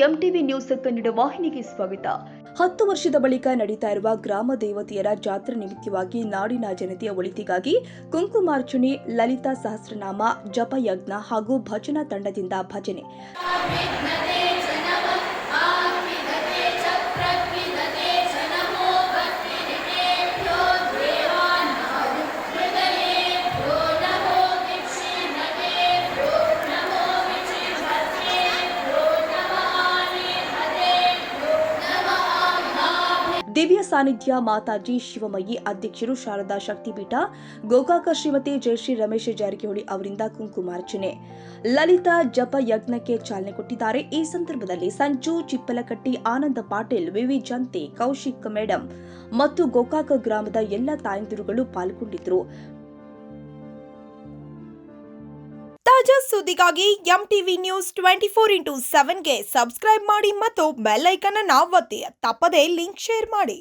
MTV news Kannada ವಾಹಿನಿಗೆ ಸ್ವಾಗತ. 10 ವರ್ಷದ ಬಳಿಕ ನಡೀತಾ ಇರುವ ಗ್ರಾಮ ದೇವತೆಯರ ಜಾತ್ರೆ ನಿಮಿತ್ತವಾಗಿ ನಾಡಿನ ಜನತೆಯ ಒಳಿತಿಗಾಗಿ ಕುಂಕುಮಾರ್ಚನೆ, ಲಲಿತಾ ಸಹಸ್ರನಾಮ, ಜಪಯಜ್ಞ ಹಾಗೂ ಭಜನಾ ತಂಡದಿಂದ ಭಜನೆ. ದಿವ್ಯ ಸಾನ್ನಿಧ್ಯ ಮಾತಾಜಿ ಶಿವಮಯಿ ಅಧ್ಯಕ್ಷರು, ಶಾರದಾ ಶಕ್ತಿಪೀಠ ಗೋಕಾಕ ಶ್ರೀಮತಿ ಜಯಶ್ರೀ ರಮೇಶ್ ಜಾರಕಿಹೊಳಿ ಅವರಿಂದ ಕುಂಕುಮಾರ್ಚನೆ, ಲಲಿತಾ ಜಪ ಯಜ್ಞಕ್ಕೆ ಚಾಲನೆ ಕೊಟ್ಟಿದ್ದಾರೆ. ಈ ಸಂದರ್ಭದಲ್ಲಿ ಸಂಜು ಚಿಪ್ಪಲಕಟ್ಟಿ, ಆನಂದ ಪಾಟೀಲ್, ವಿವಿ ಜಂತೆ, ಕೌಶಿಕ್ ಮೇಡಂ ಮತ್ತು ಗೋಕಾಕ ಗ್ರಾಮದ ಎಲ್ಲ ತಾಯಂದಿರುಗಳು ಪಾಲ್ಗೊಂಡಿದ್ದರು. ತಾಜಾ ಸುದ್ದಿಗಾಗಿ ಎಂಟಿವಿ ನ್ಯೂಸ್ 24x7ಗೆ ಸಬ್ಸ್ಕ್ರೈಬ್ ಮಾಡಿ ಮತ್ತು ಬೆಲ್ ಐಕಾನ್ ಅನ್ನು ಒತ್ತಿ. ತಪ್ಪದೇ ಲಿಂಕ್ ಶೇರ್ ಮಾಡಿ.